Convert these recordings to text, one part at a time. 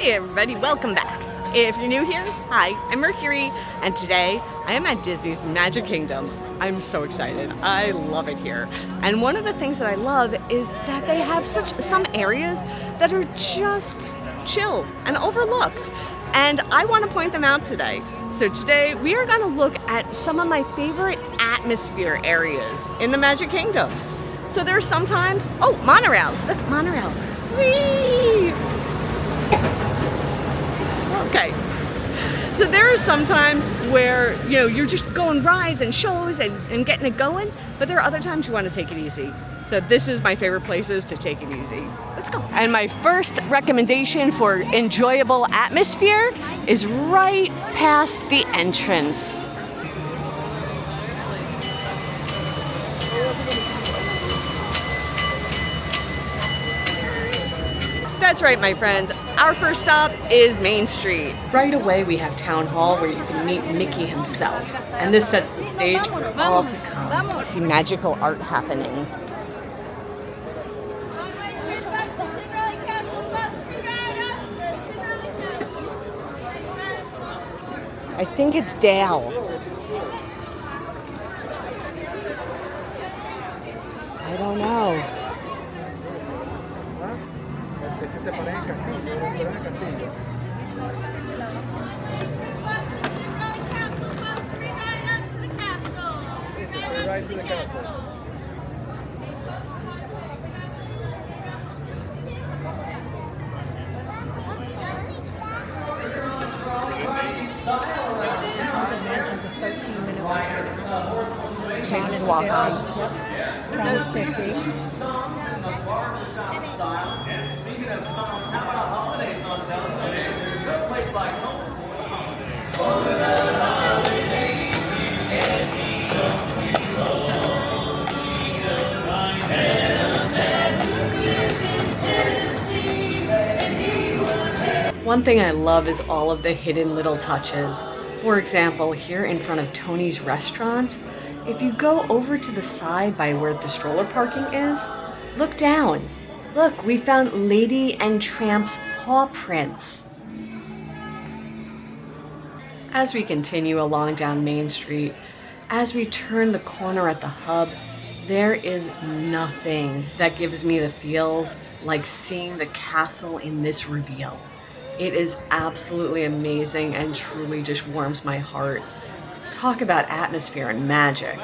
Hey everybody, welcome back. If you're new here, hi, I'm Mercury, and today I am at Disney's Magic Kingdom. I'm so excited. I love it here. And one of the things that I love is that they have some areas that are just chill and overlooked. And I want to point them out today. So today we are going to look at some of my favorite atmosphere areas in the Magic Kingdom. So there's sometimes, oh, monorail, look, monorail. Whee! Okay, so there are some times where, you know, you're just going rides and shows and getting it going, but there are other times you want to take it easy. So this is my favorite places to take it easy. Let's go. And my first recommendation for enjoyable atmosphere is right past the entrance. That's right, my friends. Our first stop is Main Street. Right away, we have Town Hall where you can meet Mickey himself. And this sets the stage for all to come. See magical art happening. I think it's Dale. I don't know. Right to the castle. Maybe to walk on. Tram is 50. Speaking of songs, how about a holiday song telling us there's no place like home? One thing I love is all of the hidden little touches. For example, here in front of Tony's restaurant, if you go over to the side by where the stroller parking is, look down. Look, we found Lady and Tramp's paw prints. As we continue along down Main Street, as we turn the corner at the hub, there is nothing that gives me the feels like seeing the castle in this reveal. It is absolutely amazing and truly just warms my heart. Talk about atmosphere and magic.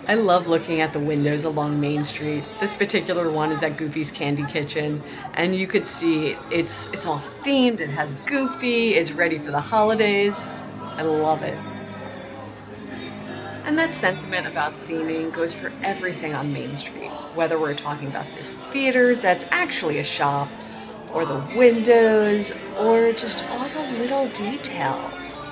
I love looking at the windows along Main Street. This particular one is at Goofy's Candy Kitchen, and you could see it's all themed. It has Goofy, it's ready for the holidays. I love it. And that sentiment about theming goes for everything on Main Street, whether we're talking about this theater that's actually a shop, or the windows, or just all the little details.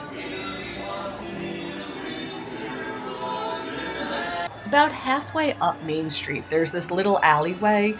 About halfway up Main Street, there's this little alleyway,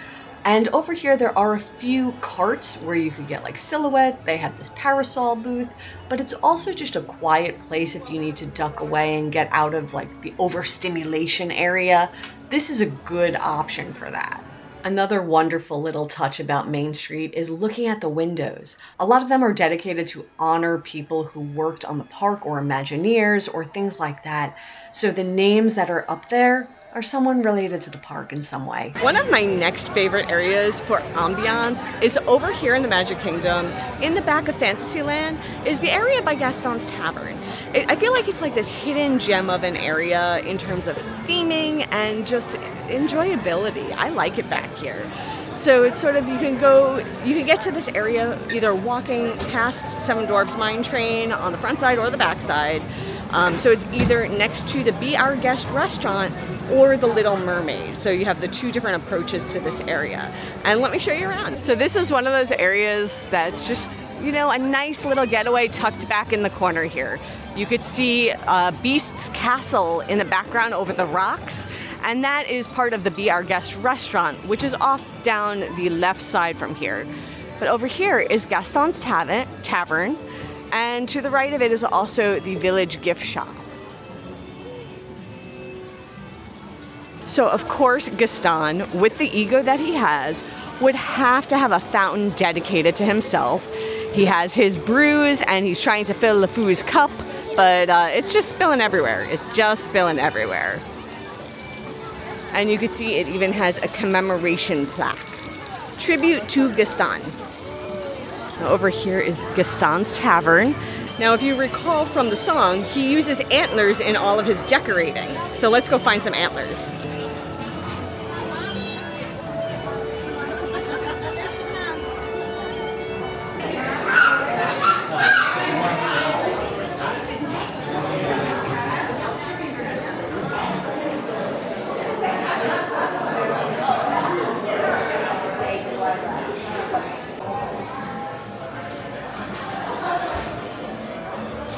and over here there are a few carts where you could get like Silhouette. They have this parasol booth, but it's also just a quiet place if you need to duck away and get out of like the overstimulation area. This is a good option for that. Another wonderful little touch about Main Street is looking at the windows. A lot of them are dedicated to honor people who worked on the park or Imagineers or things like that. So the names that are up there are someone related to the park in some way. One of my next favorite areas for ambiance is over here in the Magic Kingdom, in the back of Fantasyland, is the area by Gaston's Tavern. I feel like it's like this hidden gem of an area in terms of theming and just enjoyability. I like it back here. So it's sort of, you can get to this area either walking past Seven Dwarfs Mine Train on the front side or the back side. So it's either next to the Be Our Guest restaurant or the Little Mermaid. So you have the two different approaches to this area. And let me show you around. So this is one of those areas that's just, you know, a nice little getaway tucked back in the corner here. You could see Beast's Castle in the background over the rocks. And that is part of the Be Our Guest restaurant, which is off down the left side from here. But over here is Gaston's Tavern. And to the right of it is also the Village Gift Shop. So of course Gaston, with the ego that he has, would have to have a fountain dedicated to himself. He has his brews and he's trying to fill LeFou's cup, but it's just spilling everywhere. It's just spilling everywhere. And you can see it even has a commemoration plaque. Tribute to Gaston. Now over here is Gaston's Tavern. Now if you recall from the song, he uses antlers in all of his decorating. So let's go find some antlers.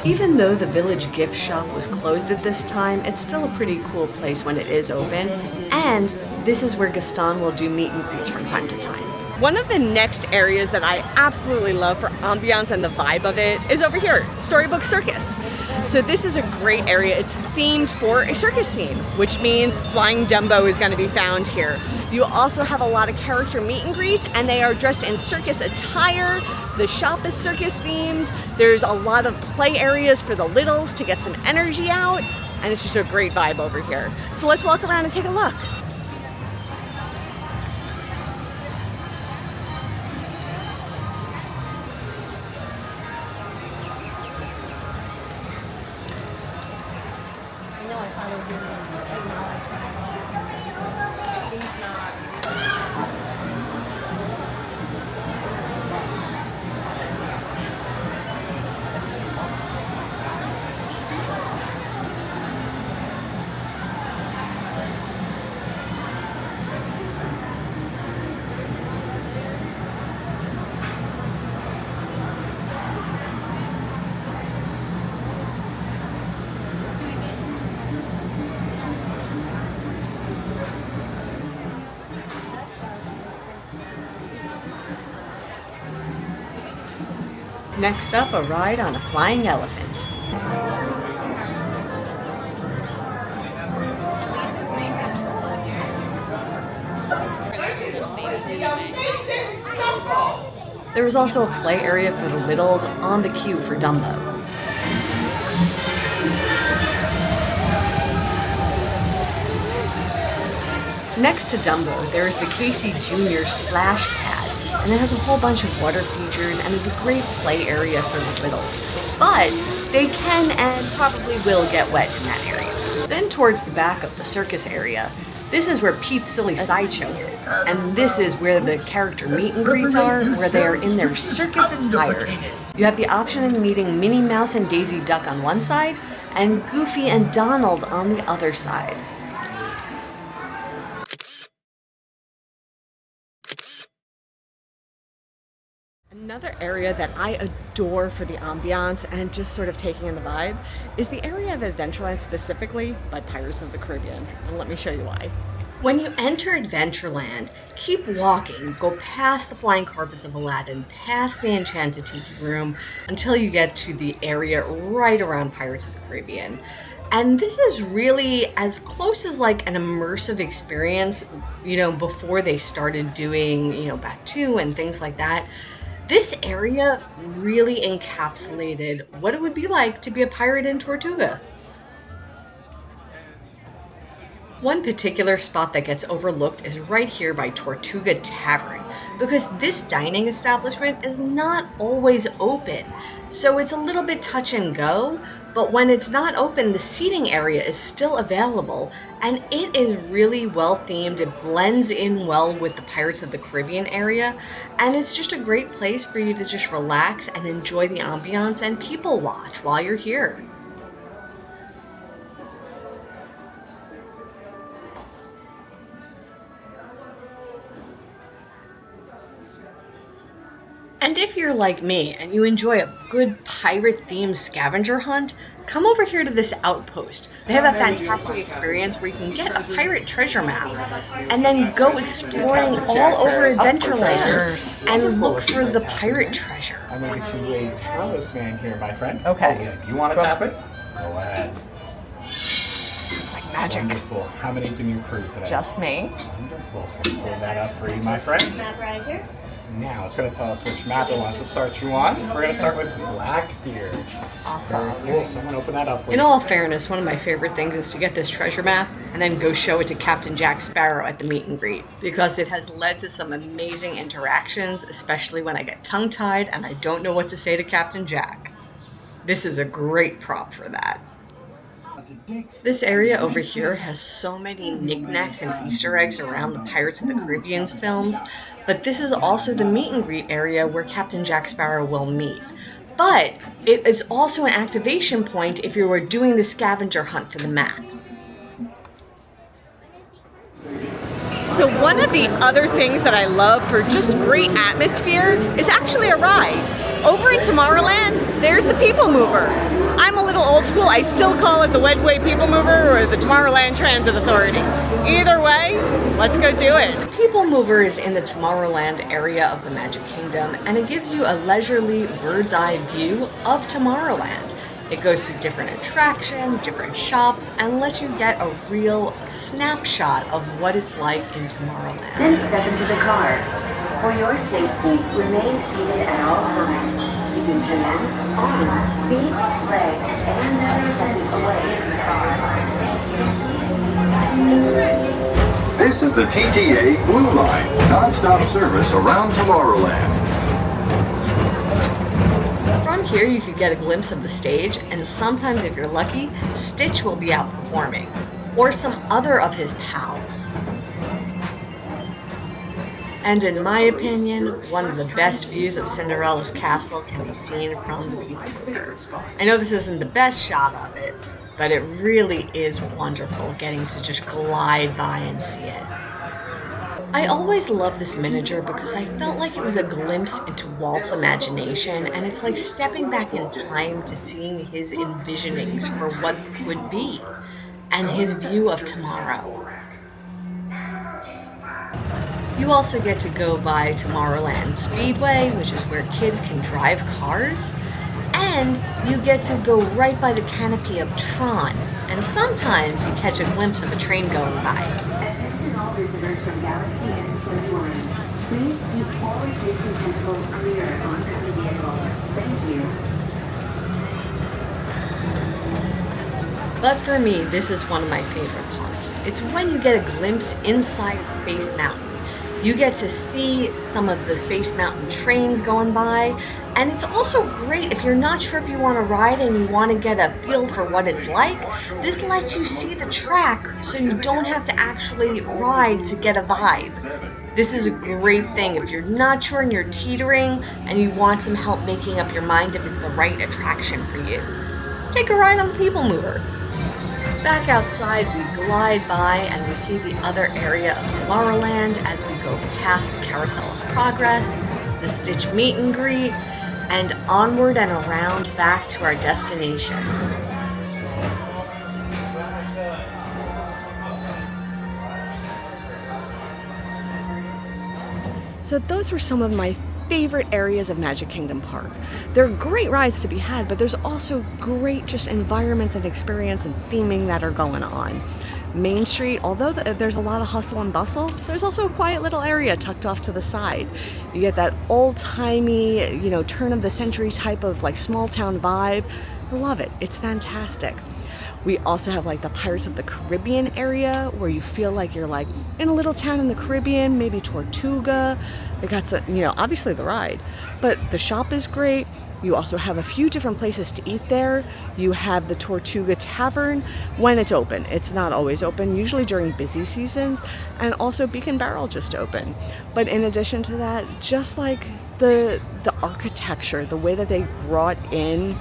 Even though the village gift shop was closed at this time, it's still a pretty cool place when it is open, and this is where Gaston will do meet and greets from time to time. One of the next areas that I absolutely love for ambiance and the vibe of it is over here, Storybook Circus. So this is a great area. It's themed for a circus theme, which means Flying Dumbo is going to be found here. You also have a lot of character meet and greets, and they are dressed in circus attire. The shop is circus themed. There's a lot of play areas for the littles to get some energy out, and it's just a great vibe over here. So let's walk around and take a look. Next up, a ride on a flying elephant. There was also a play area for the littles on the queue for Dumbo. Next to Dumbo, there is the Casey Jr. Splash Pad, and it has a whole bunch of water features and is a great play area for the littles. But they can and probably will get wet in that area. Then towards the back of the circus area, this is where Pete's Silly Sideshow is, and this is where the character meet and greets are, where they are in their circus attire. You have the option of meeting Minnie Mouse and Daisy Duck on one side, and Goofy and Donald on the other side. Another area that I adore for the ambiance and just sort of taking in the vibe is the area of Adventureland, specifically by Pirates of the Caribbean. And let me show you why. When you enter Adventureland, keep walking, go past the flying carpets of Aladdin, past the Enchanted Tiki Room, until you get to the area right around Pirates of the Caribbean. And this is really as close as like an immersive experience, before they started doing, Batuu and things like that. This area really encapsulated what it would be like to be a pirate in Tortuga. One particular spot that gets overlooked is right here by Tortuga Tavern, because this dining establishment is not always open, so it's a little bit touch and go, but when it's not open, the seating area is still available, and it is really well themed. It blends in well with the Pirates of the Caribbean area, and it's just a great place for you to just relax and enjoy the ambiance and people watch while you're here. And if you're like me and you enjoy a good pirate-themed scavenger hunt, come over here to this outpost. They have a fantastic experience where you can get a pirate treasure map and then go exploring all over Adventureland and look for the pirate treasure. I'm going to get you a talisman here, my friend. Okay. Oh, yeah. Do you want to tap it? Go ahead. It's like Magic. Wonderful. How many's in your crew today? Just me. Wonderful. So let's pull that up for you, my friend. Map right here. Now it's going to tell us which map it wants to start you on. We're going to start with Blackbeard. Awesome. Very cool. Someone open that up for In you. all fairness, one of my favorite things is to get this treasure map and then go show it to Captain Jack Sparrow at the meet and greet, because it has led to some amazing interactions, especially when I get tongue-tied and I don't know what to say to Captain Jack. This is a great prop for that. This area over here has so many knickknacks and Easter eggs around the Pirates of the Caribbean films, but this is also the meet and greet area where Captain Jack Sparrow will meet. But it is also an activation point if you were doing the scavenger hunt for the map. So one of the other things that I love for just great atmosphere is actually a ride. Over in Tomorrowland, there's the People Mover. I'm a little old school. I still call it the Wedway People Mover or the Tomorrowland Transit Authority. Either way, let's go do it. The People Mover is in the Tomorrowland area of the Magic Kingdom, and it gives you a leisurely bird's eye view of Tomorrowland. It goes through different attractions, different shops, and lets you get a real snapshot of what it's like in Tomorrowland. Then step into the car. For your safety, remain seated at all times. Keep your hands, arms, feet, legs, and never stepping away from the car. This is the TTA Blue Line, non-stop service around Tomorrowland. From here, you could get a glimpse of the stage, and sometimes, if you're lucky, Stitch will be out performing, or some other of his pals. And in my opinion, one of the best views of Cinderella's castle can be seen from the People Mover. I know this isn't the best shot of it, but it really is wonderful getting to just glide by and see it. I always loved this miniature because I felt like it was a glimpse into Walt's imagination, and it's like stepping back in time to seeing his envisionings for what could be, and his view of tomorrow. You also get to go by Tomorrowland Speedway, which is where kids can drive cars, and you get to go right by the canopy of Tron, and sometimes you catch a glimpse of a train going by. Attention all visitors from Galaxy N21. Please keep forward-facing tentacles clear of oncoming vehicles. Thank you. But for me, this is one of my favorite parts. It's when you get a glimpse inside Space Mountain. You get to see some of the Space Mountain trains going by, and it's also great if you're not sure if you want to ride and you want to get a feel for what it's like. This lets you see the track so you don't have to actually ride to get a vibe. This is a great thing if you're not sure and you're teetering and you want some help making up your mind if it's the right attraction for you. Take a ride on the People Mover. Back outside, we glide by and we see the other area of Tomorrowland as we go past the Carousel of Progress, the Stitch meet and greet, and onward and around back to our destination. So those were some of my favorite areas of Magic Kingdom Park. There are great rides to be had, but there's also great just environments and experience and theming that are going on. Main Street, although there's a lot of hustle and bustle, there's also a quiet little area tucked off to the side. You get that old-timey, turn of the century type of like small town vibe. I love it. It's fantastic. We also have like the Pirates of the Caribbean area where you feel like you're like in a little town in the Caribbean, maybe Tortuga. It got some, obviously the ride, but the shop is great. You also have a few different places to eat there. You have the Tortuga Tavern when it's open. It's not always open, usually during busy seasons, and also Beacon Barrel just opened. But in addition to that, just like the architecture, the way that they brought in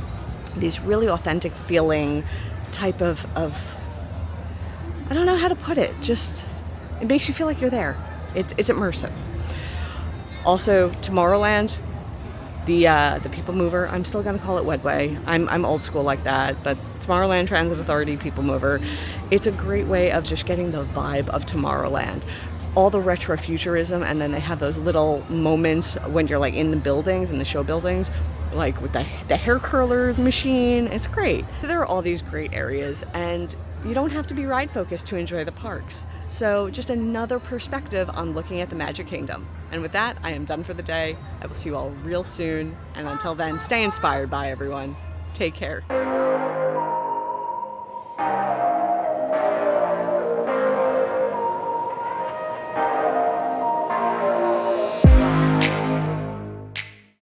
these really authentic feeling type of I don't know how to put it, just it makes you feel like you're there. It's immersive. Also, Tomorrowland, the People Mover, I'm still gonna call it Wedway. I'm old school like that, but Tomorrowland Transit Authority People Mover, it's a great way of just getting the vibe of Tomorrowland. All the retrofuturism, and then they have those little moments when you're like in the buildings, in the show buildings, like with the hair curler machine. It's great. There are all these great areas, and you don't have to be ride focused to enjoy the parks. So just another perspective on looking at the Magic Kingdom. And with that, I am done for the day. I will see you all real soon. And until then, stay inspired by everyone. Take care.